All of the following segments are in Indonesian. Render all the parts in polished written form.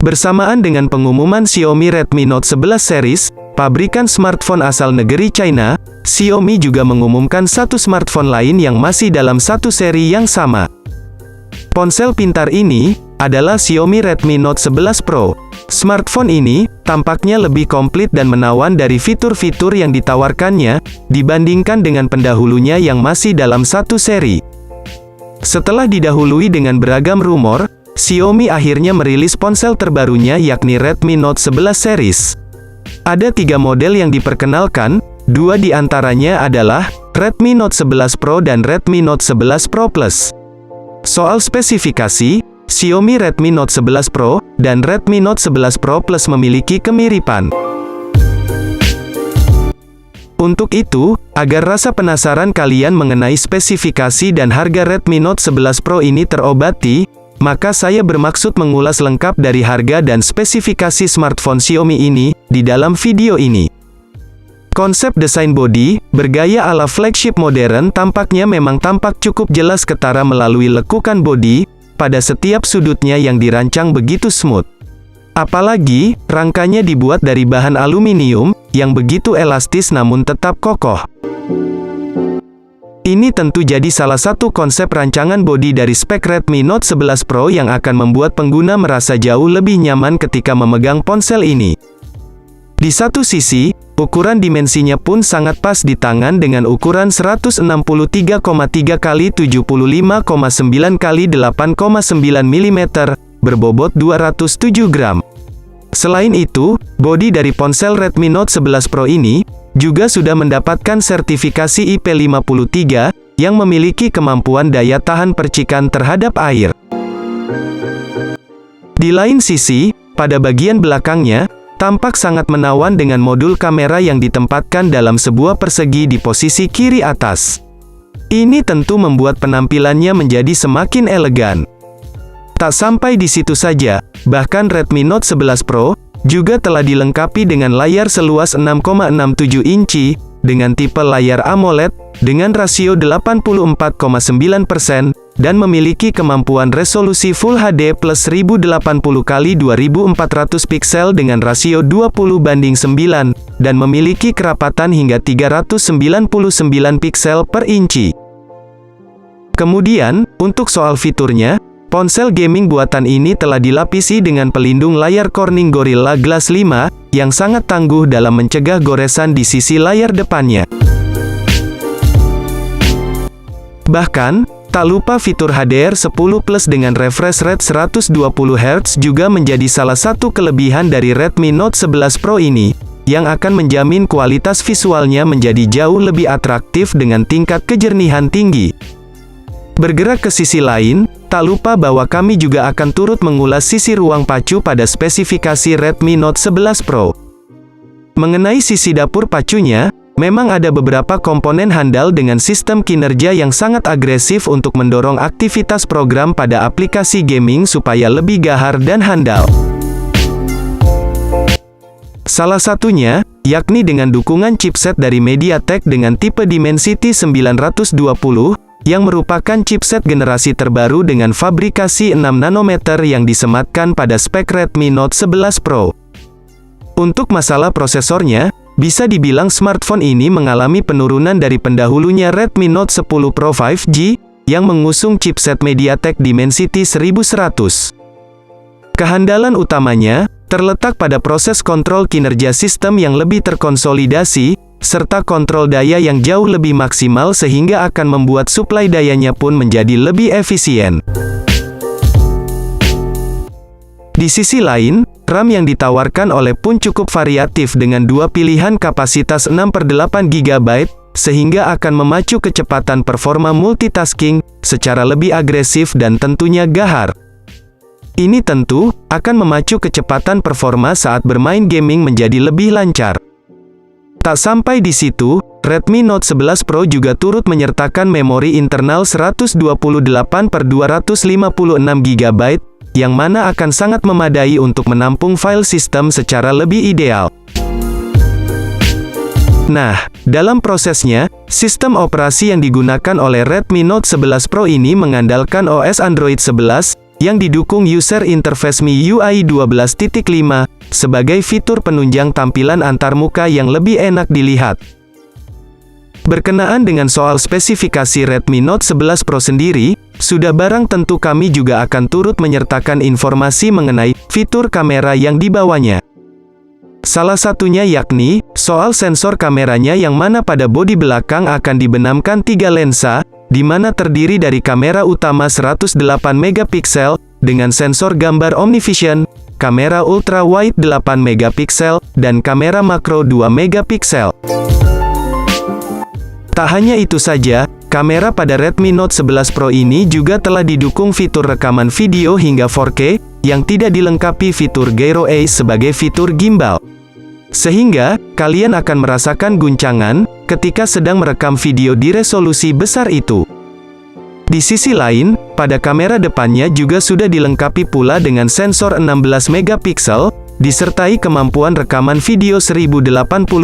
Bersamaan dengan pengumuman Xiaomi Redmi Note 11 series, pabrikan smartphone asal negeri China, Xiaomi juga mengumumkan satu smartphone lain yang masih dalam satu seri yang sama. Ponsel pintar ini adalah Xiaomi Redmi Note 11 Pro. Smartphone ini tampaknya lebih komplit dan menawan dari fitur-fitur yang ditawarkannya dibandingkan dengan pendahulunya yang masih dalam satu seri. Setelah didahului dengan beragam rumor, Xiaomi akhirnya merilis ponsel terbarunya yakni Redmi Note 11 series. Ada 3 model yang diperkenalkan, 2 di antaranya adalah Redmi Note 11 Pro dan Redmi Note 11 Pro Plus. Soal spesifikasi, Xiaomi Redmi Note 11 Pro dan Redmi Note 11 Pro Plus memiliki kemiripan. Untuk itu, agar rasa penasaran kalian mengenai spesifikasi dan harga Redmi Note 11 Pro ini terobati, maka saya bermaksud mengulas lengkap dari harga dan spesifikasi smartphone Xiaomi ini di dalam video ini. Konsep desain bodi bergaya ala flagship modern tampaknya memang tampak cukup jelas ketara melalui lekukan bodi pada setiap sudutnya yang dirancang begitu smooth. Apalagi, rangkanya dibuat dari bahan aluminium yang begitu elastis namun tetap kokoh. Ini tentu jadi salah satu konsep rancangan bodi dari spek Redmi Note 11 Pro yang akan membuat pengguna merasa jauh lebih nyaman ketika memegang ponsel ini. Di satu sisi, ukuran dimensinya pun sangat pas di tangan dengan ukuran 163,3 x 75,9 x 8,9 mm, berbobot 207 gram. Selain itu, bodi dari ponsel Redmi Note 11 Pro ini juga sudah mendapatkan sertifikasi IP53 yang memiliki kemampuan daya tahan percikan terhadap air. Di lain sisi, pada bagian belakangnya, tampak sangat menawan dengan modul kamera yang ditempatkan dalam sebuah persegi di posisi kiri atas. Ini tentu membuat penampilannya menjadi semakin elegan. Tak sampai di situ saja, bahkan Redmi Note 11 Pro juga telah dilengkapi dengan layar seluas 6,67 inci, dengan tipe layar AMOLED, dengan rasio 84,9%, dan memiliki kemampuan resolusi Full HD plus 1080x2400 piksel dengan rasio 20:9, dan memiliki kerapatan hingga 399 piksel per inci. Kemudian, untuk soal fiturnya, ponsel gaming buatan ini telah dilapisi dengan pelindung layar Corning Gorilla Glass 5, yang sangat tangguh dalam mencegah goresan di sisi layar depannya. Bahkan, tak lupa fitur HDR10 Plus dengan refresh rate 120 Hz juga menjadi salah satu kelebihan dari Redmi Note 11 Pro ini, yang akan menjamin kualitas visualnya menjadi jauh lebih atraktif dengan tingkat kejernihan tinggi. Bergerak ke sisi lain, tak lupa bahwa kami juga akan turut mengulas sisi ruang pacu pada spesifikasi Redmi Note 11 Pro. Mengenai sisi dapur pacunya, memang ada beberapa komponen handal dengan sistem kinerja yang sangat agresif untuk mendorong aktivitas program pada aplikasi gaming supaya lebih gahar dan handal. Salah satunya, yakni dengan dukungan chipset dari MediaTek dengan tipe Dimensity 920, yang merupakan chipset generasi terbaru dengan fabrikasi 6 nanometer yang disematkan pada spek Redmi Note 11 Pro. Untuk masalah prosesornya, bisa dibilang smartphone ini mengalami penurunan dari pendahulunya Redmi Note 10 Pro 5G, yang mengusung chipset MediaTek Dimensity 1100. Kehandalan utamanya terletak pada proses kontrol kinerja sistem yang lebih terkonsolidasi, serta kontrol daya yang jauh lebih maksimal sehingga akan membuat suplai dayanya pun menjadi lebih efisien. Di sisi lain, RAM yang ditawarkan oleh pun cukup variatif dengan dua pilihan kapasitas 6/8 GB, sehingga akan memacu kecepatan performa multitasking secara lebih agresif dan tentunya gahar. Ini tentu akan memacu kecepatan performa saat bermain gaming menjadi lebih lancar. Tak sampai di situ, Redmi Note 11 Pro juga turut menyertakan memori internal 128/256 GB, yang mana akan sangat memadai untuk menampung file sistem secara lebih ideal. Nah, dalam prosesnya, sistem operasi yang digunakan oleh Redmi Note 11 Pro ini mengandalkan OS Android 11, yang didukung User Interface MIUI 12.5, sebagai fitur penunjang tampilan antarmuka yang lebih enak dilihat. Berkenaan dengan soal spesifikasi Redmi Note 11 Pro sendiri, sudah barang tentu kami juga akan turut menyertakan informasi mengenai fitur kamera yang dibawanya. Salah satunya yakni, soal sensor kameranya yang mana pada bodi belakang akan dibenamkan 3 lensa, di mana terdiri dari kamera utama 108 megapiksel, dengan sensor gambar OmniVision, kamera ultra wide 8 megapiksel, dan kamera makro 2 megapiksel. Tak hanya itu saja, kamera pada Redmi Note 11 Pro ini juga telah didukung fitur rekaman video hingga 4K, yang tidak dilengkapi fitur Gyro Ace sebagai fitur gimbal. Sehingga, kalian akan merasakan guncangan, ketika sedang merekam video di resolusi besar itu. Di sisi lain, pada kamera depannya juga sudah dilengkapi pula dengan sensor 16 megapiksel, disertai kemampuan rekaman video 1080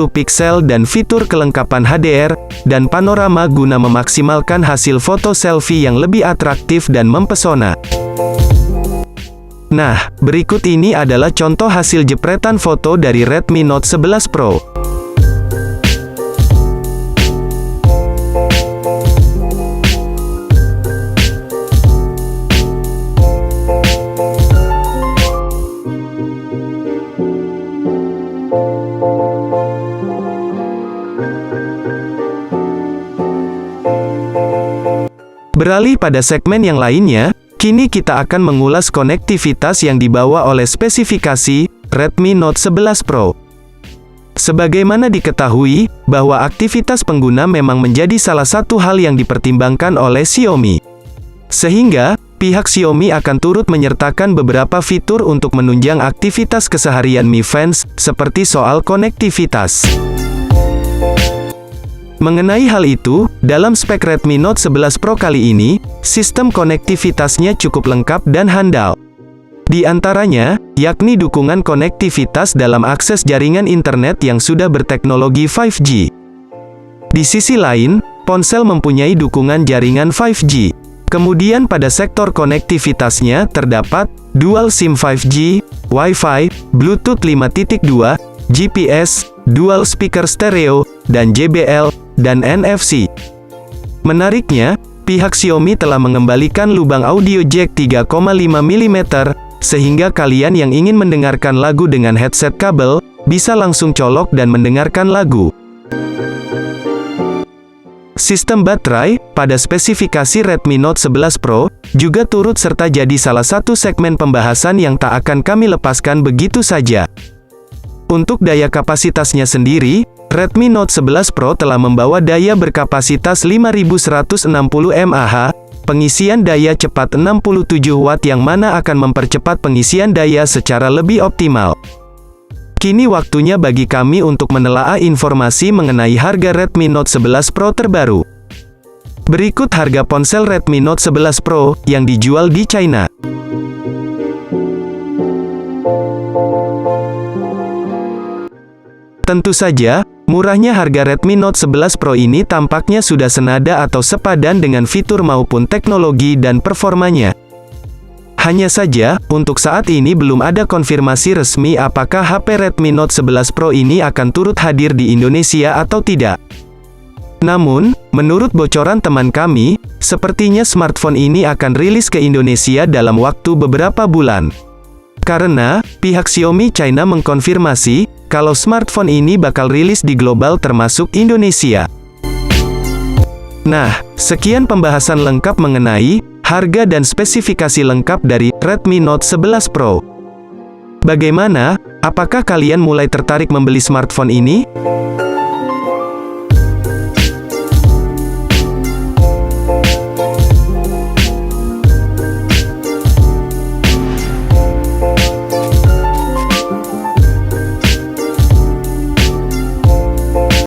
piksel dan fitur kelengkapan HDR, dan panorama guna memaksimalkan hasil foto selfie yang lebih atraktif dan mempesona. Nah, berikut ini adalah contoh hasil jepretan foto dari Redmi Note 11 Pro. Beralih pada segmen yang lainnya, kini kita akan mengulas konektivitas yang dibawa oleh spesifikasi Redmi Note 11 Pro. Sebagaimana diketahui, bahwa aktivitas pengguna memang menjadi salah satu hal yang dipertimbangkan oleh Xiaomi. Sehingga, pihak Xiaomi akan turut menyertakan beberapa fitur untuk menunjang aktivitas keseharian Mi Fans, seperti soal konektivitas. Mengenai hal itu, dalam spek Redmi Note 11 Pro kali ini, sistem konektivitasnya cukup lengkap dan handal. Di antaranya, yakni dukungan konektivitas dalam akses jaringan internet yang sudah berteknologi 5G. Di sisi lain, ponsel mempunyai dukungan jaringan 5G. Kemudian pada sektor konektivitasnya terdapat Dual SIM 5G, Wi-Fi, Bluetooth 5.2, GPS, Dual Speaker Stereo, dan JBL, dan NFC. Menariknya, pihak Xiaomi telah mengembalikan lubang audio jack 3,5 mm, sehingga kalian yang ingin mendengarkan lagu dengan headset kabel, bisa langsung colok dan mendengarkan lagu. Sistem baterai, pada spesifikasi Redmi Note 11 Pro, juga turut serta jadi salah satu segmen pembahasan yang tak akan kami lepaskan begitu saja. Untuk daya kapasitasnya sendiri, Redmi Note 11 Pro telah membawa daya berkapasitas 5160 mAh, pengisian daya cepat 67 Watt yang mana akan mempercepat pengisian daya secara lebih optimal. Kini waktunya bagi kami untuk menelaah informasi mengenai harga Redmi Note 11 Pro terbaru. Berikut harga ponsel Redmi Note 11 Pro yang dijual di China. Tentu saja, murahnya harga Redmi Note 11 Pro ini tampaknya sudah senada atau sepadan dengan fitur maupun teknologi dan performanya. Hanya saja, untuk saat ini belum ada konfirmasi resmi apakah HP Redmi Note 11 Pro ini akan turut hadir di Indonesia atau tidak. Namun, menurut bocoran teman kami, sepertinya smartphone ini akan rilis ke Indonesia dalam waktu beberapa bulan. Karena, pihak Xiaomi China mengkonfirmasi, kalau smartphone ini bakal rilis di global termasuk Indonesia. Nah, sekian pembahasan lengkap mengenai harga dan spesifikasi lengkap dari Redmi Note 11 Pro. Bagaimana? Apakah kalian mulai tertarik membeli smartphone ini?